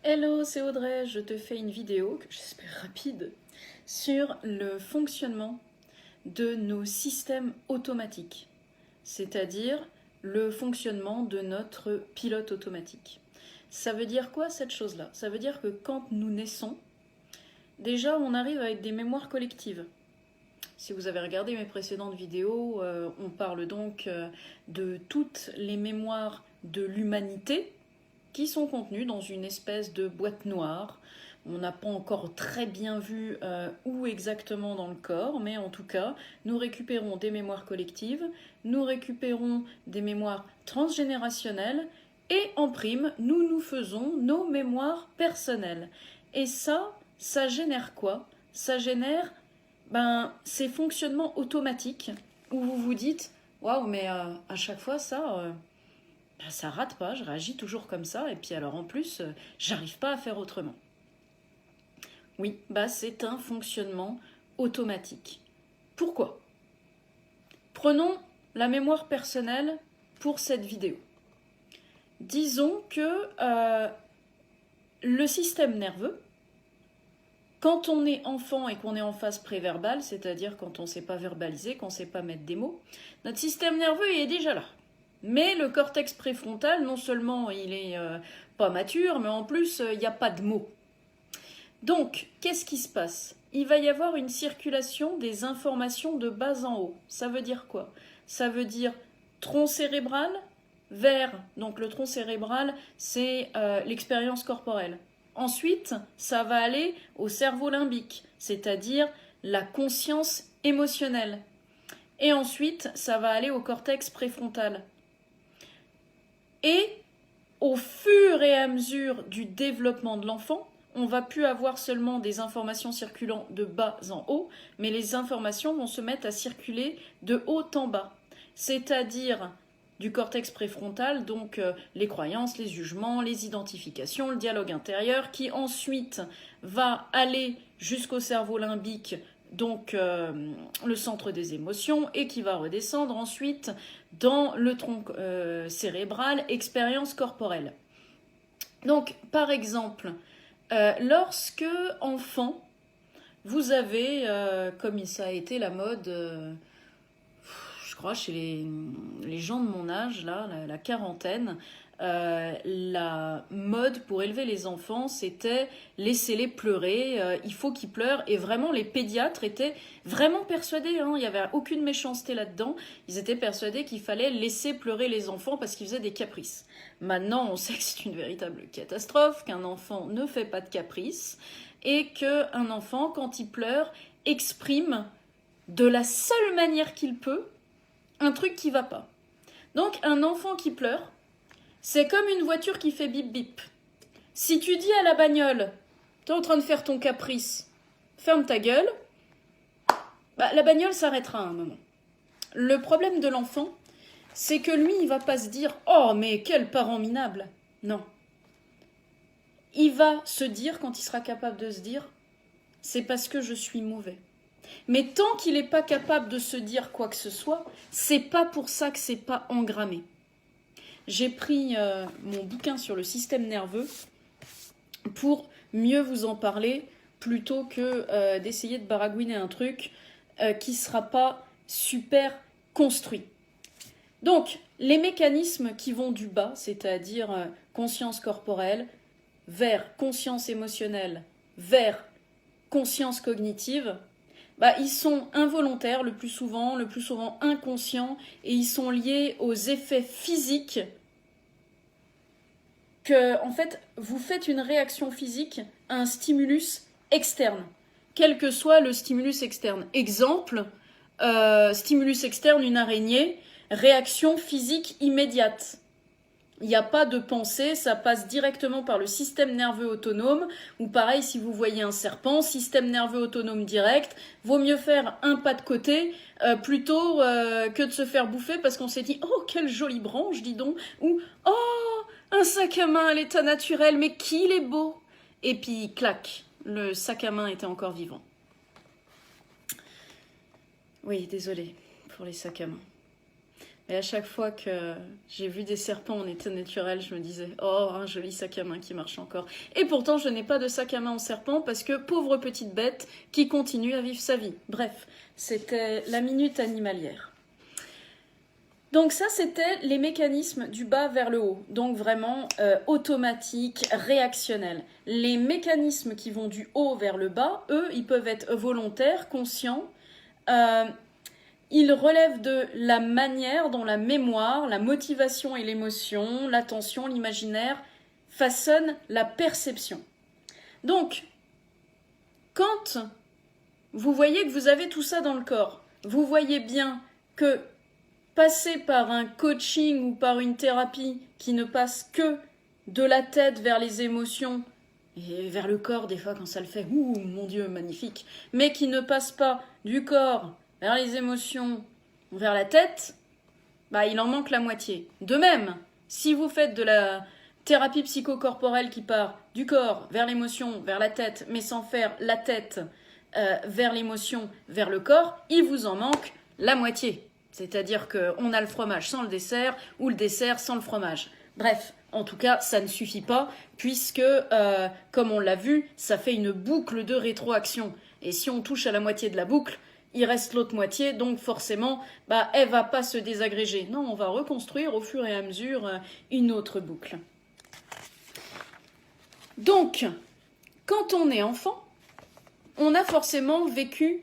Hello, c'est Audrey, je te fais une vidéo, que j'espère rapide, sur le fonctionnement de nos systèmes automatiques, c'est-à-dire le fonctionnement de notre pilote automatique. Ça veut dire quoi cette chose-là? Ça veut dire que quand nous naissons, déjà on arrive avec des mémoires collectives. Si vous avez regardé mes précédentes vidéos, on parle donc de toutes les mémoires de l'humanité, qui sont contenus dans une espèce de boîte noire. On n'a pas encore très bien vu où exactement dans le corps, mais en tout cas, nous récupérons des mémoires collectives, nous récupérons des mémoires transgénérationnelles, et en prime, nous faisons nos mémoires personnelles. Et ça génère quoi? Ça génère ces fonctionnements automatiques où vous vous dites « Waouh, mais à chaque fois, ça rate pas, je réagis toujours comme ça, et puis alors en plus, j'arrive pas à faire autrement. » Oui, c'est un fonctionnement automatique. Pourquoi? Prenons la mémoire personnelle pour cette vidéo. Disons que le système nerveux, quand on est enfant et qu'on est en phase préverbale, c'est-à-dire quand on ne sait pas verbaliser, qu'on ne sait pas mettre des mots, notre système nerveux est déjà là. Mais le cortex préfrontal, non seulement il est pas mature, mais en plus il n'y a pas de mots. Donc, qu'est-ce qui se passe? Il va y avoir une circulation des informations de bas en haut. Ça veut dire quoi? Ça veut dire tronc cérébral vers, donc le tronc cérébral, c'est l'expérience corporelle. Ensuite, ça va aller au cerveau limbique, c'est-à-dire la conscience émotionnelle. Et ensuite, ça va aller au cortex préfrontal. Et au fur et à mesure du développement de l'enfant, on va plus avoir seulement des informations circulant de bas en haut, mais les informations vont se mettre à circuler de haut en bas. C'est-à-dire du cortex préfrontal, donc les croyances, les jugements, les identifications, le dialogue intérieur, qui ensuite va aller jusqu'au cerveau limbique, donc le centre des émotions, et qui va redescendre ensuite dans le tronc cérébral, expérience corporelle. Donc, par exemple, lorsque enfant, vous avez, comme ça a été la mode, je crois, chez les gens de mon âge, là, la quarantaine, la mode pour élever les enfants, c'était laissez-les pleurer, il faut qu'ils pleurent. Et vraiment, les pédiatres étaient vraiment persuadés, il n'y avait aucune méchanceté là-dedans, ils étaient persuadés qu'il fallait laisser pleurer les enfants parce qu'ils faisaient des caprices. Maintenant, on sait que c'est une véritable catastrophe, qu'un enfant ne fait pas de caprices, et qu'un enfant, quand il pleure, exprime de la seule manière qu'il peut un truc qui va pas. Donc, un enfant qui pleure, c'est comme une voiture qui fait bip bip. Si tu dis à la bagnole, t'es en train de faire ton caprice, ferme ta gueule, la bagnole s'arrêtera à un moment. Le problème de l'enfant, c'est que lui, il va pas se dire « Oh, mais quel parent minable !» Non. Il va se dire, quand il sera capable de se dire « C'est parce que je suis mauvais ». Mais tant qu'il n'est pas capable de se dire quoi que ce soit, c'est pas pour ça que c'est pas engrammé. J'ai pris mon bouquin sur le système nerveux pour mieux vous en parler, plutôt que d'essayer de baragouiner un truc qui ne sera pas super construit. Donc, les mécanismes qui vont du bas, c'est-à-dire conscience corporelle, vers conscience émotionnelle, vers conscience cognitive, ils sont involontaires le plus souvent inconscients, et ils sont liés aux effets physiques que, en fait, vous faites une réaction physique à un stimulus externe, quel que soit le stimulus externe. Exemple, stimulus externe, une araignée, réaction physique immédiate. Il n'y a pas de pensée, ça passe directement par le système nerveux autonome, ou pareil, si vous voyez un serpent, système nerveux autonome direct, vaut mieux faire un pas de côté plutôt que de se faire bouffer parce qu'on s'est dit « Oh, quelle jolie branche, dis donc !» ou « Oh, un sac à main à l'état naturel, mais qu'il est beau !» Et puis, clac, le sac à main était encore vivant. Oui, désolé pour les sacs à main. Et à chaque fois que j'ai vu des serpents en état naturel, je me disais « Oh, un joli sac à main qui marche encore ». Et pourtant, je n'ai pas de sac à main en serpent parce que pauvre petite bête qui continue à vivre sa vie. Bref, c'était la minute animalière. Donc ça, c'était les mécanismes du bas vers le haut, donc vraiment automatique, réactionnel. Les mécanismes qui vont du haut vers le bas, eux, ils peuvent être volontaires, conscients. Ils relèvent de la manière dont la mémoire, la motivation et l'émotion, l'attention, l'imaginaire façonnent la perception. Donc, quand vous voyez que vous avez tout ça dans le corps, vous voyez bien que passer par un coaching ou par une thérapie qui ne passe que de la tête vers les émotions et vers le corps, des fois quand ça le fait, ouh mon Dieu, magnifique, mais qui ne passe pas du corps vers les émotions, vers la tête, bah il en manque la moitié. De même, si vous faites de la thérapie psychocorporelle qui part du corps vers l'émotion, vers la tête, mais sans faire la tête vers l'émotion, vers le corps, il vous en manque la moitié. C'est-à-dire qu'on a le fromage sans le dessert ou le dessert sans le fromage. Bref, en tout cas, ça ne suffit pas puisque, comme on l'a vu, ça fait une boucle de rétroaction. Et si on touche à la moitié de la boucle, il reste l'autre moitié, donc forcément, elle va pas se désagréger. Non, on va reconstruire au fur et à mesure une autre boucle. Donc, quand on est enfant, on a forcément vécu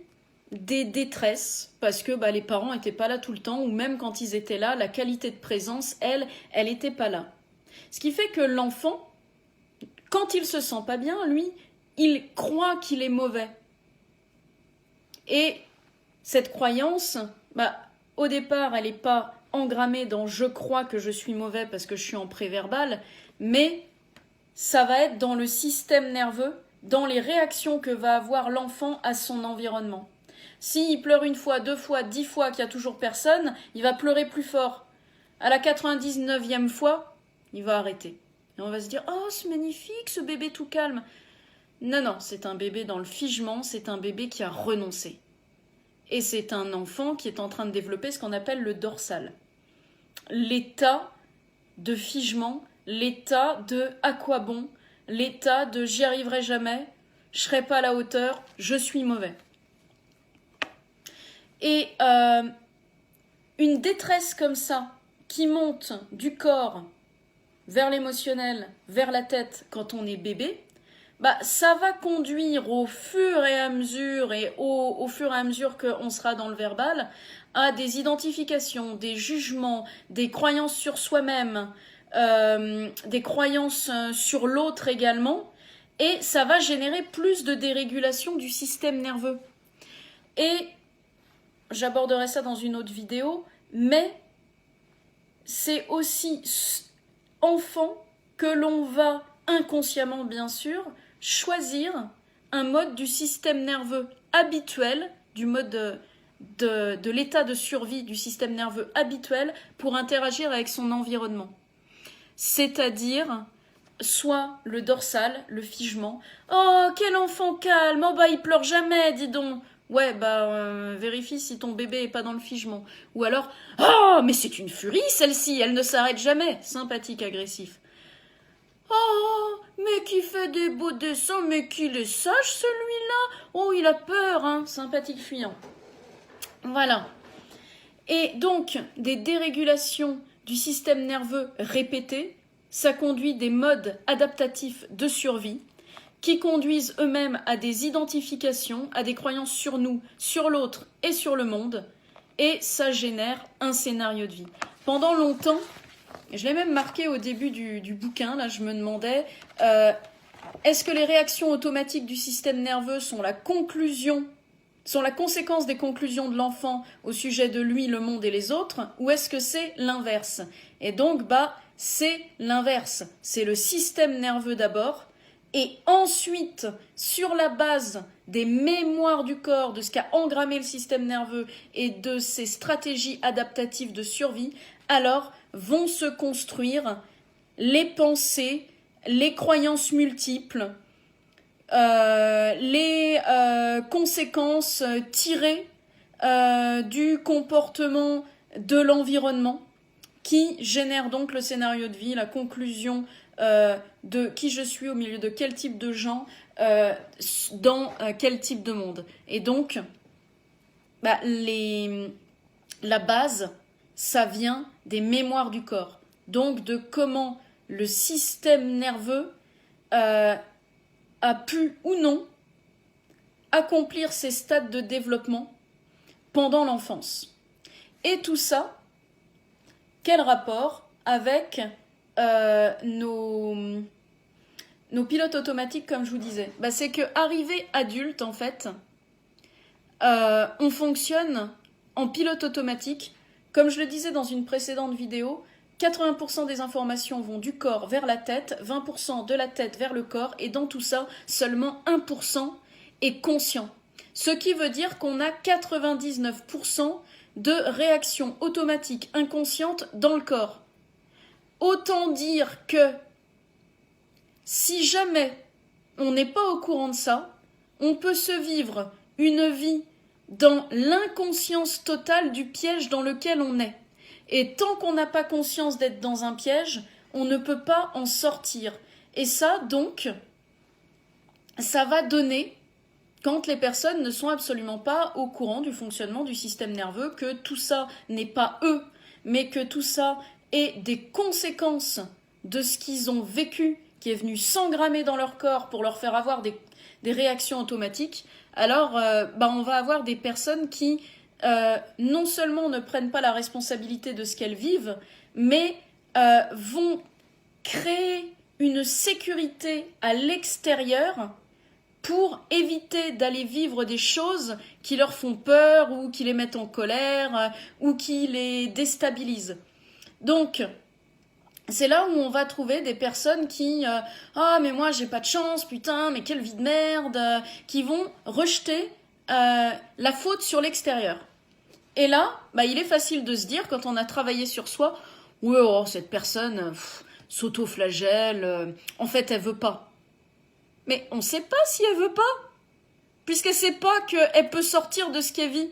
des détresses, parce que les parents n'étaient pas là tout le temps, ou même quand ils étaient là, la qualité de présence, elle n'était pas là. Ce qui fait que l'enfant, quand il se sent pas bien, lui, il croit qu'il est mauvais. Et cette croyance, au départ, elle n'est pas engrammée dans « je crois que je suis mauvais parce que je suis en préverbal », mais ça va être dans le système nerveux, dans les réactions que va avoir l'enfant à son environnement. S'il pleure une fois, 2 fois, 10 fois qu'il n'y a toujours personne, il va pleurer plus fort. À la 99e fois, il va arrêter. Et on va se dire « Oh, c'est magnifique, ce bébé tout calme !» Non, c'est un bébé dans le figement, c'est un bébé qui a renoncé. Et c'est un enfant qui est en train de développer ce qu'on appelle le dorsal. L'état de figement, l'état de « à quoi bon ?» l'état de « j'y arriverai jamais »,« je serai pas à la hauteur »,« je suis mauvais ». Et une détresse comme ça, qui monte du corps vers l'émotionnel, vers la tête quand on est bébé, ça va conduire au fur et à mesure, et au fur et à mesure qu'on sera dans le verbal, à des identifications, des jugements, des croyances sur soi-même, des croyances sur l'autre également, et ça va générer plus de dérégulation du système nerveux. Et j'aborderai ça dans une autre vidéo, mais c'est aussi enfant que l'on va inconsciemment, bien sûr, choisir un mode du système nerveux habituel, du mode de l'état de survie du système nerveux habituel pour interagir avec son environnement. C'est-à-dire soit le dorsal, le figement. « Oh, quel enfant calme, oh il pleure jamais, dis donc !» Ouais, vérifie si ton bébé est pas dans le figement. Ou alors, « Oh, mais c'est une furie celle-ci, elle ne s'arrête jamais !» Sympathique, agressif. « Oh, mais qui fait des beaux dessins, mais qu'il est sage celui-là ! Oh, il a peur, hein !» Sympathique, fuyant. Voilà. Et donc, des dérégulations du système nerveux répétées, ça conduit des modes adaptatifs de survie qui conduisent eux-mêmes à des identifications, à des croyances sur nous, sur l'autre et sur le monde, et ça génère un scénario de vie. Pendant longtemps, je l'ai même marqué au début du bouquin, là je me demandais, est-ce que les réactions automatiques du système nerveux sont la conséquence des conclusions de l'enfant au sujet de lui, le monde et les autres, ou est-ce que c'est l'inverse? Et donc, c'est l'inverse. C'est le système nerveux d'abord, et ensuite, sur la base des mémoires du corps, de ce qu'a engrammé le système nerveux et de ses stratégies adaptatives de survie, alors vont se construire les pensées, les croyances multiples, les conséquences tirées du comportement de l'environnement qui génère donc le scénario de vie, la conclusion de qui je suis au milieu de quel type de gens, dans quel type de monde. Et donc, la base, ça vient des mémoires du corps. Donc de comment le système nerveux a pu ou non accomplir ces stades de développement pendant l'enfance. Et tout ça, quel rapport avec nos pilotes automatiques, comme je vous disais? C'est qu'arrivé adulte, en fait, on fonctionne en pilote automatique. Comme je le disais dans une précédente vidéo, 80% des informations vont du corps vers la tête, 20% de la tête vers le corps, et dans tout ça, seulement 1% est conscient. Ce qui veut dire qu'on a 99% de réactions automatiques inconscientes dans le corps. Autant dire que si jamais on n'est pas au courant de ça, on peut se vivre une vie dans l'inconscience totale du piège dans lequel on est. Et tant qu'on n'a pas conscience d'être dans un piège, on ne peut pas en sortir. Et ça, donc, ça va donner, quand les personnes ne sont absolument pas au courant du fonctionnement du système nerveux, que tout ça n'est pas eux, mais que tout ça est des conséquences de ce qu'ils ont vécu, qui est venu s'engrammer dans leur corps pour leur faire avoir des réactions automatiques, alors on va avoir des personnes qui non seulement ne prennent pas la responsabilité de ce qu'elles vivent, mais vont créer une sécurité à l'extérieur pour éviter d'aller vivre des choses qui leur font peur ou qui les mettent en colère ou qui les déstabilisent. Donc, c'est là où on va trouver des personnes qui mais moi j'ai pas de chance, putain, mais quelle vie de merde, qui vont rejeter la faute sur l'extérieur. Et là, il est facile de se dire, quand on a travaillé sur soi, ouais, cette personne s'auto-flagelle, en fait elle veut pas. Mais on sait pas si elle veut pas, puisqu'elle sait pas qu'elle peut sortir de ce qu'elle vit.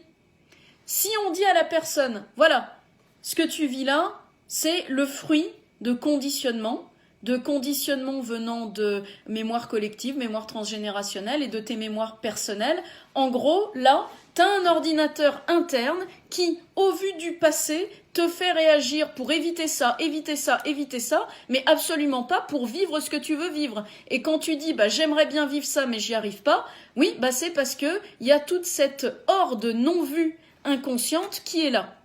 Si on dit à la personne, voilà, ce que tu vis là, c'est le fruit de conditionnement venant de mémoire collective, mémoire transgénérationnelle et de tes mémoires personnelles. En gros, là, t'as un ordinateur interne qui, au vu du passé, te fait réagir pour éviter ça, mais absolument pas pour vivre ce que tu veux vivre. Et quand tu dis, j'aimerais bien vivre ça, mais j'y arrive pas, oui, c'est parce que il y a toute cette horde non vue inconsciente qui est là.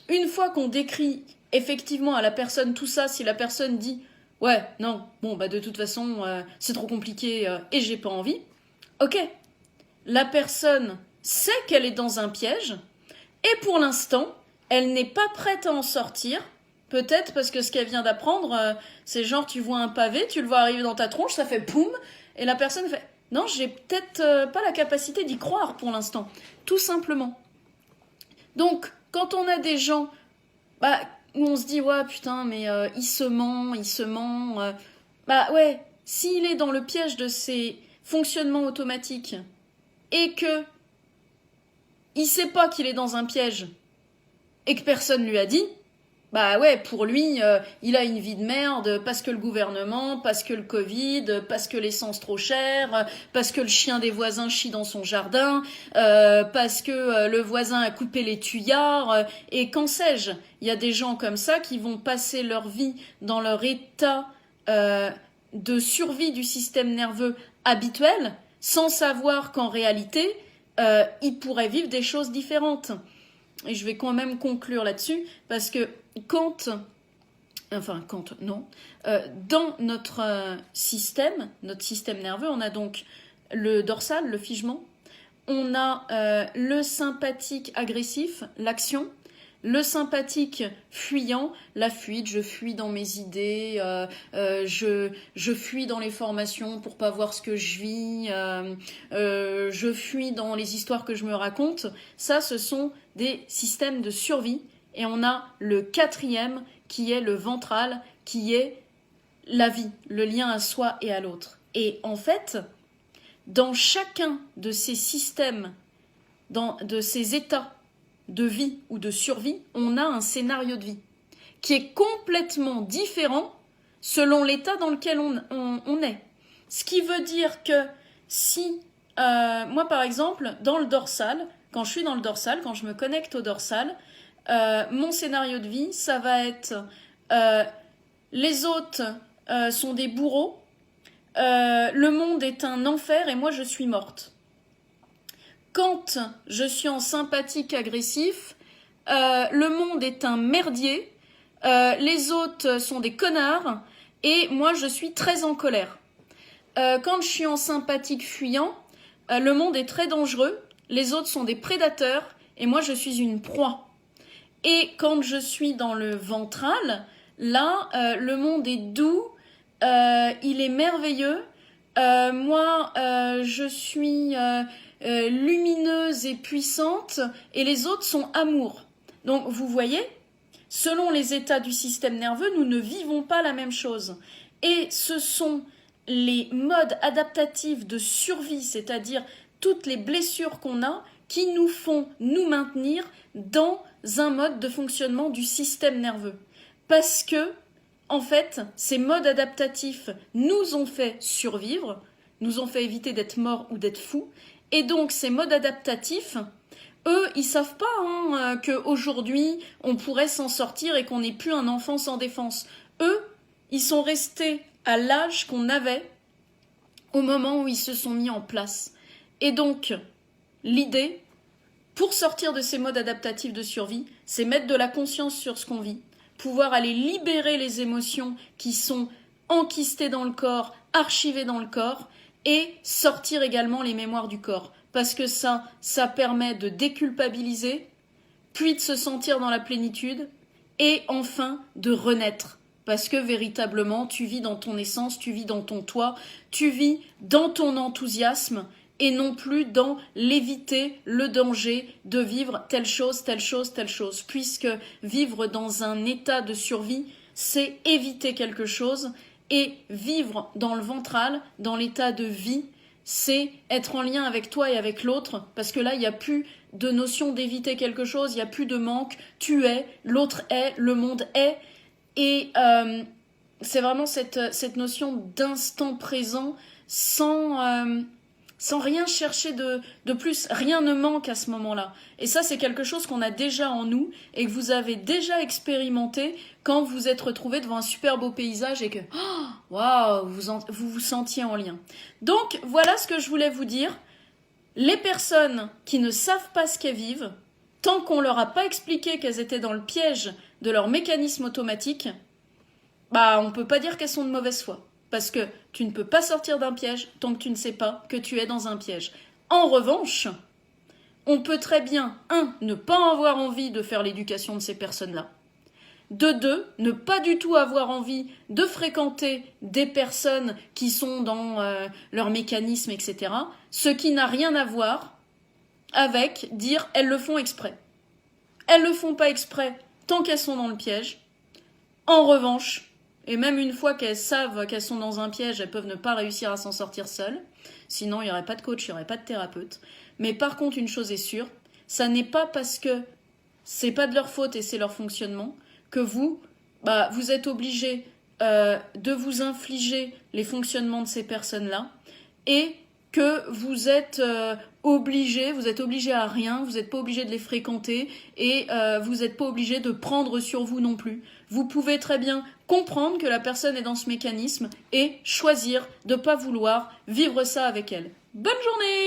Une fois qu'on décrit effectivement à la personne tout ça, si la personne dit ouais, non, de toute façon, c'est trop compliqué et j'ai pas envie, ok, la personne sait qu'elle est dans un piège et pour l'instant, elle n'est pas prête à en sortir, peut-être parce que ce qu'elle vient d'apprendre, c'est genre tu vois un pavé, tu le vois arriver dans ta tronche, ça fait poum, et la personne fait non, j'ai peut-être pas la capacité d'y croire pour l'instant, tout simplement. Donc, quand on a des gens où on se dit ouais putain mais il se ment, ouais, s'il est dans le piège de ces fonctionnements automatiques et que il sait pas qu'il est dans un piège et que personne lui a dit, ouais, pour lui il a une vie de merde parce que le gouvernement, parce que le Covid, parce que l'essence trop chère, parce que le chien des voisins chie dans son jardin, parce que le voisin a coupé les tuyards, et qu'en sais-je. Il y a des gens comme ça qui vont passer leur vie dans leur état de survie du système nerveux habituel sans savoir qu'en réalité ils pourraient vivre des choses différentes. Et je vais quand même conclure là-dessus, parce que dans notre système nerveux, on a donc le dorsal, le figement, on a le sympathique agressif, l'action, le sympathique fuyant, la fuite, je fuis dans mes idées, je fuis dans les formations pour pas voir ce que je vis, je fuis dans les histoires que je me raconte. Ça, ce sont des systèmes de survie. Et on a le quatrième qui est le ventral, qui est la vie, le lien à soi et à l'autre. Et en fait, dans chacun de ces systèmes, de ces états de vie ou de survie, on a un scénario de vie qui est complètement différent selon l'état dans lequel on est. Ce qui veut dire que si, moi par exemple, dans le dorsal, quand je suis dans le dorsal, quand je me connecte au dorsal, mon scénario de vie, ça va être les autres sont des bourreaux, le monde est un enfer et moi je suis morte. Quand je suis en sympathique agressif, le monde est un merdier, les autres sont des connards et moi je suis très en colère. Quand je suis en sympathique fuyant, le monde est très dangereux, les autres sont des prédateurs et moi je suis une proie. Et quand je suis dans le ventral, là, le monde est doux, il est merveilleux. Moi, je suis lumineuse et puissante, et les autres sont amour. Donc, vous voyez, selon les états du système nerveux, nous ne vivons pas la même chose. Et ce sont les modes adaptatifs de survie, c'est-à-dire toutes les blessures qu'on a, qui nous font nous maintenir dans un mode de fonctionnement du système nerveux. Parce que, en fait, ces modes adaptatifs nous ont fait survivre, nous ont fait éviter d'être morts ou d'être fous, et donc ces modes adaptatifs, eux, ils savent pas qu'aujourd'hui, on pourrait s'en sortir et qu'on n'est plus un enfant sans défense. Eux, ils sont restés à l'âge qu'on avait au moment où ils se sont mis en place. Et donc, l'idée, pour sortir de ces modes adaptatifs de survie, c'est mettre de la conscience sur ce qu'on vit, pouvoir aller libérer les émotions qui sont enquistées dans le corps, archivées dans le corps, et sortir également les mémoires du corps. Parce que ça permet de déculpabiliser, puis de se sentir dans la plénitude, et enfin de renaître. Parce que véritablement, tu vis dans ton essence, tu vis dans ton toi, tu vis dans ton enthousiasme, et non plus dans l'éviter, le danger de vivre telle chose, telle chose, telle chose. Puisque vivre dans un état de survie, c'est éviter quelque chose, et vivre dans le ventral, dans l'état de vie, c'est être en lien avec toi et avec l'autre, parce que là, il n'y a plus de notion d'éviter quelque chose, il n'y a plus de manque, tu es, l'autre est, le monde est, et c'est vraiment cette notion d'instant présent sans rien chercher de plus, rien ne manque à ce moment-là. Et ça, c'est quelque chose qu'on a déjà en nous et que vous avez déjà expérimenté quand vous êtes retrouvé devant un super beau paysage et que, waouh, vous vous sentiez en lien. Donc, voilà ce que je voulais vous dire. Les personnes qui ne savent pas ce qu'elles vivent, tant qu'on leur a pas expliqué qu'elles étaient dans le piège de leur mécanisme automatique, on peut pas dire qu'elles sont de mauvaise foi. Parce que tu ne peux pas sortir d'un piège tant que tu ne sais pas que tu es dans un piège. En revanche, on peut très bien, 1, ne pas avoir envie de faire l'éducation de ces personnes-là. De 2, ne pas du tout avoir envie de fréquenter des personnes qui sont dans leur mécanisme, etc. Ce qui n'a rien à voir avec dire elles le font exprès. Elles le font pas exprès tant qu'elles sont dans le piège. En revanche, et même une fois qu'elles savent qu'elles sont dans un piège, elles peuvent ne pas réussir à s'en sortir seules. Sinon, il n'y aurait pas de coach, il n'y aurait pas de thérapeute. Mais par contre, une chose est sûre, ça n'est pas parce que c'est pas de leur faute et c'est leur fonctionnement que vous êtes obligés de vous infliger les fonctionnements de ces personnes-là et que vous êtes obligés à rien, vous n'êtes pas obligés de les fréquenter et vous n'êtes pas obligés de prendre sur vous non plus. Vous pouvez très bien comprendre que la personne est dans ce mécanisme et choisir de ne pas vouloir vivre ça avec elle. Bonne journée!